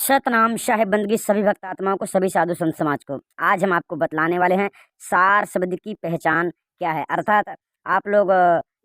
सतनाम शाह बंदगी सभी भक्त आत्माओं को, सभी साधु संत समाज को। आज हम आपको बतलाने वाले हैं सार शब्द की पहचान क्या है। अर्थात आप लोग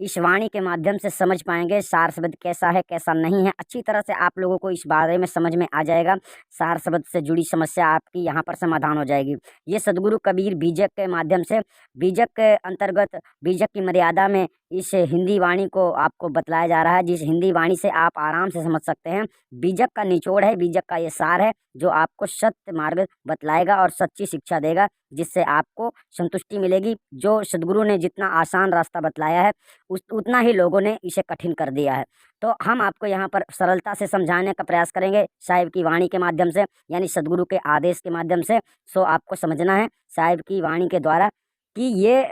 इस वाणी के माध्यम से समझ पाएंगे सार शब्द कैसा है कैसा नहीं है। अच्छी तरह से आप लोगों को इस बारे में समझ में आ जाएगा। सार शब्द से जुड़ी समस्या आपकी यहाँ पर समाधान हो जाएगी। ये सदगुरु कबीर बीजक के माध्यम से, बीजक के अंतर्गत, बीजक की मर्यादा में इस हिंदी वाणी को आपको बतलाया जा रहा है, जिस हिंदी वाणी से आप आराम से समझ सकते हैं। बीजक का निचोड़ है, बीजक का ये सार है जो आपको सत्य मार्ग बतलाएगा और सच्ची शिक्षा देगा, जिससे आपको संतुष्टि मिलेगी। जो सदगुरु ने जितना आसान रास्ता बतलाया है उतना ही लोगों ने इसे कठिन कर दिया है। तो हम आपको यहाँ पर सरलता से समझाने का प्रयास करेंगे साहिब की वाणी के माध्यम से, यानी सदगुरु के आदेश के माध्यम से। सो आपको समझना है साहिब की वाणी के द्वारा कि ये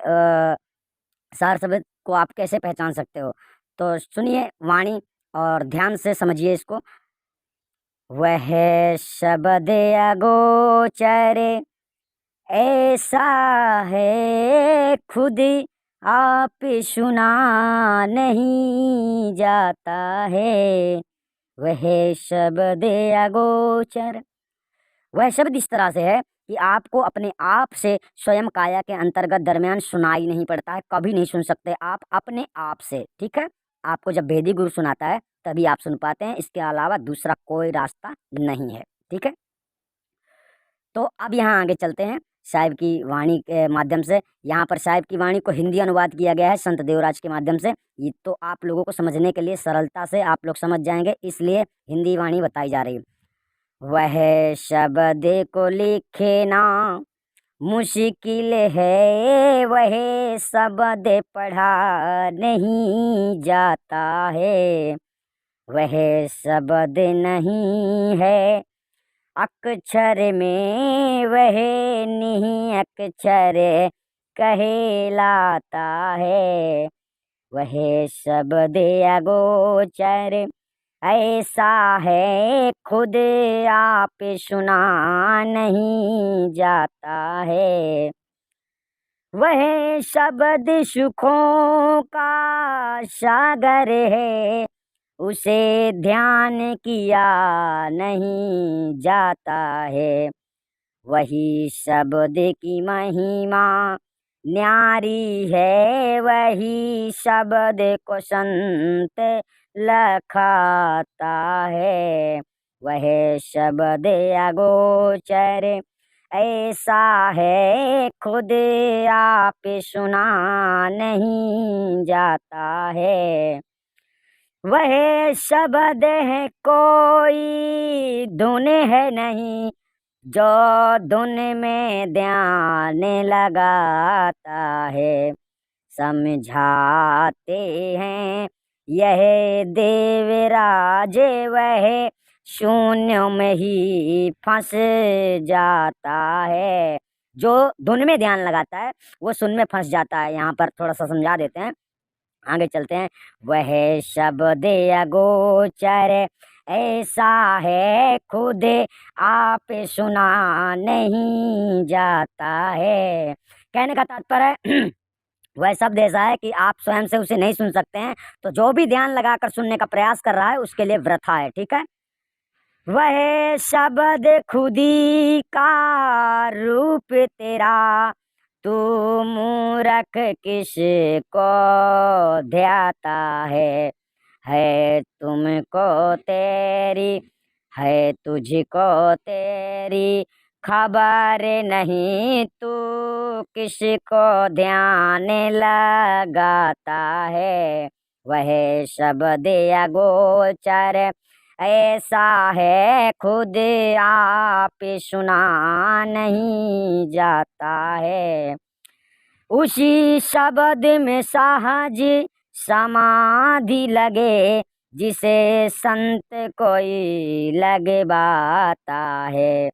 सार शब्द को आप कैसे पहचान सकते हो। तो सुनिए वाणी और ध्यान से समझिए इसको। वह शब्द अगोचर ऐसा है खुद आप सुना नहीं जाता है। वह शब्द अगोचर, वह शब्द इस तरह से है कि आपको अपने आप से स्वयं काया के अंतर्गत दरमियान सुनाई नहीं पड़ता है, कभी नहीं सुन सकते आप अपने आप से। ठीक है, आपको जब भेदी गुरु सुनाता है तभी आप सुन पाते हैं, इसके अलावा दूसरा कोई रास्ता नहीं है। ठीक है, तो अब यहाँ आगे चलते हैं साहिब की वाणी के माध्यम से। यहाँ पर साहिब की वाणी को हिंदी अनुवाद किया गया है संत देवराज के माध्यम से। ये तो आप लोगों को समझने के लिए सरलता से आप लोग समझ जाएंगे, इसलिए हिंदी वाणी बताई जा रही है। वह शब्द को लिखे ना मुश्किल है, वह शब्द पढ़ा नहीं जाता है। वह शब्द नहीं है अक्षर में, वह नहीं अक्षर कहलाता है। वह शब्द अगोचर ऐसा है खुद आप सुना नहीं जाता है। वह शब्द सुखों का सागर है, उसे ध्यान किया नहीं जाता है। वही शब्द की महिमा न्यारी है, वही शब्द को संत लखाता है। वह शब्द अगोचर ऐसा है खुद आप सुना नहीं जाता है। वह शब्द है कोई धुन है नहीं, जो धुन में ध्यान लगाता है। समझाते हैं यह देवराज, वह शून्य में ही फंस जाता है। जो धुन में ध्यान लगाता है वो शून्य में फंस जाता है। यहाँ पर थोड़ा सा समझा देते हैं, आगे चलते हैं। वह शब्द अगोचर ऐसा है खुद आप सुना नहीं जाता है। कहने का तात्पर्य है वह शब्द ऐसा है कि आप स्वयं से उसे नहीं सुन सकते हैं, तो जो भी ध्यान लगाकर सुनने का प्रयास कर रहा है उसके लिए वृथा है। ठीक है, वह शब्द खुदी का रूप तेरा, तू मूरख किसको ध्याता है तुमको तेरी, है तुझको तेरी खबर नहीं, तू किसको ध्यान लगाता है। वह शब्द अगोचर ऐसा है खुद आप सुना नहीं जाता है। उसी शब्द में सहज समाधि लगे, जिसे संत कोई लगे बाता है।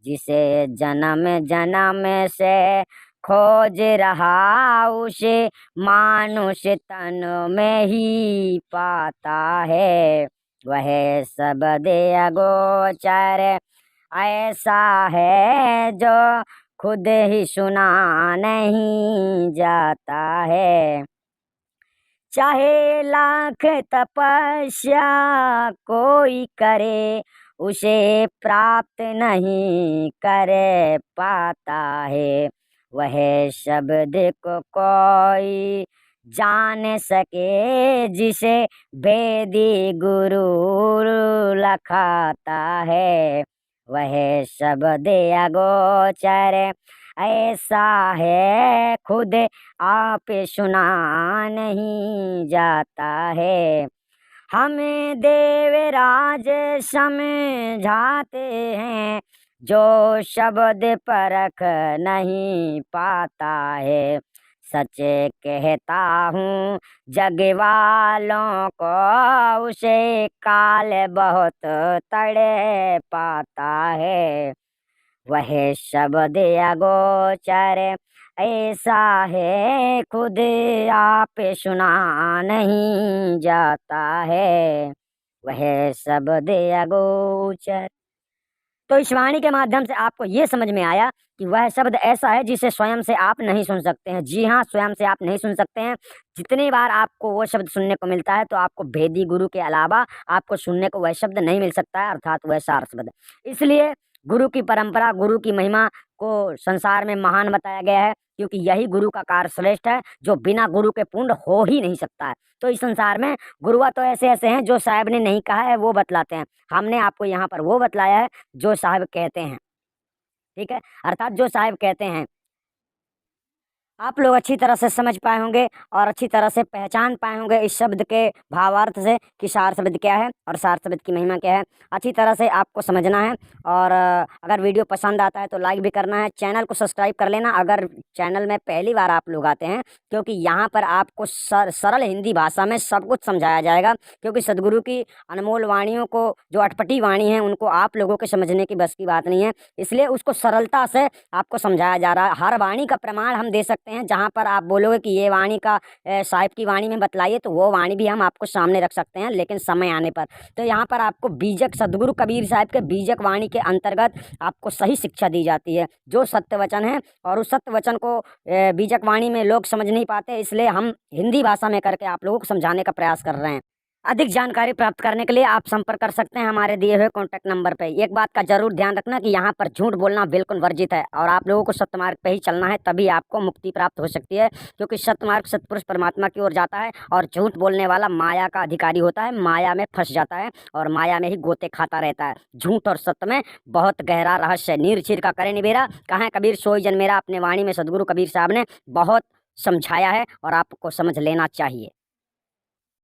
जिसे जन्म जन्म से खोज रहा, उसे मानुष तन में ही पाता है। वह शब्द अगोचर ऐसा है जो खुद ही सुना नहीं जाता है। चाहे लाख तपस्या कोई करे, उसे प्राप्त नहीं कर पाता है। वह शब्द को कोई जान सके जिसे वेदी गुरु लखाता है। वह शब्द अगोचर ऐसा है खुद आप सुना नहीं जाता है। हमें देवराज समझाते हैं जो शब्द परख नहीं पाता है। सच कहता हूँ जग वालों को उसे काल बहुत तड़े पाता है। वह शब्द अगोचर ऐसा है खुद आप सुना नहीं जाता है। वह शब्द अगोचर। तो इस वाणी के माध्यम से आपको ये समझ में आया कि वह शब्द ऐसा है जिसे स्वयं से आप नहीं सुन सकते हैं। जी हाँ, स्वयं से आप नहीं सुन सकते हैं। जितनी बार आपको वो शब्द सुनने को मिलता है तो आपको भेदी गुरु के अलावा आपको सुनने को वह शब्द नहीं मिल सकता है, अर्थात वह सार शब्द। इसलिए गुरु की परंपरा, गुरु की महिमा को संसार में महान बताया गया है, क्योंकि यही गुरु का कार्य श्रेष्ठ है जो बिना गुरु के पूर्ण हो ही नहीं सकता है। तो इस संसार में गुरुआ तो ऐसे ऐसे हैं जो साहब ने नहीं कहा है वो बतलाते हैं। हमने आपको यहाँ पर वो बतलाया है जो साहब कहते हैं, ठीक है, अर्थात जो साहब कहते हैं। आप लोग अच्छी तरह से समझ पाए होंगे और अच्छी तरह से पहचान पाए होंगे इस शब्द के भावार्थ से कि सार शब्द क्या है और सार शब्द की महिमा क्या है। अच्छी तरह से आपको समझना है। और अगर वीडियो पसंद आता है तो लाइक भी करना है, चैनल को सब्सक्राइब कर लेना अगर चैनल में पहली बार आप लोग आते हैं, क्योंकि यहाँ पर आपको सरल हिंदी भाषा में सब कुछ समझाया जाएगा। क्योंकि सदगुरु की अनमोल वाणियों को, जो अटपटी वाणी है, उनको आप लोगों के समझने की बस की बात नहीं है, इसलिए उसको सरलता से आपको समझाया जा रहा है। हर वाणी का प्रमाण हम दे सकते हैं। जहाँ पर आप बोलोगे कि ये वाणी का साहिब की वाणी में बतलाइए, तो वो वाणी भी हम आपको सामने रख सकते हैं, लेकिन समय आने पर। तो यहाँ पर आपको बीजक सदगुरु कबीर साहब के बीजक वाणी के अंतर्गत आपको सही शिक्षा दी जाती है, जो सत्य वचन है। और उस सत्य वचन को बीजक वाणी में लोग समझ नहीं पाते, इसलिए हम हिंदी भाषा में करके आप लोगों को समझाने का प्रयास कर रहे हैं। अधिक जानकारी प्राप्त करने के लिए आप संपर्क कर सकते हैं हमारे दिए हुए कॉन्टैक्ट नंबर पे। एक बात का जरूर ध्यान रखना कि यहाँ पर झूठ बोलना बिल्कुल वर्जित है और आप लोगों को सत्य मार्ग पे ही चलना है, तभी आपको मुक्ति प्राप्त हो सकती है। क्योंकि सत्य मार्ग सतपुरुष परमात्मा की ओर जाता है और झूठ बोलने वाला माया का अधिकारी होता है, माया में फंस जाता है और माया में ही गोते खाता रहता है। झूठ और सत्य में बहुत गहरा रहस्य है। नीर चीर का करे निबेरा, कहाँ कबीर सोई जन मेरा, अपने वाणी में सदगुरु कबीर साहब ने बहुत समझाया है और आपको समझ लेना चाहिए।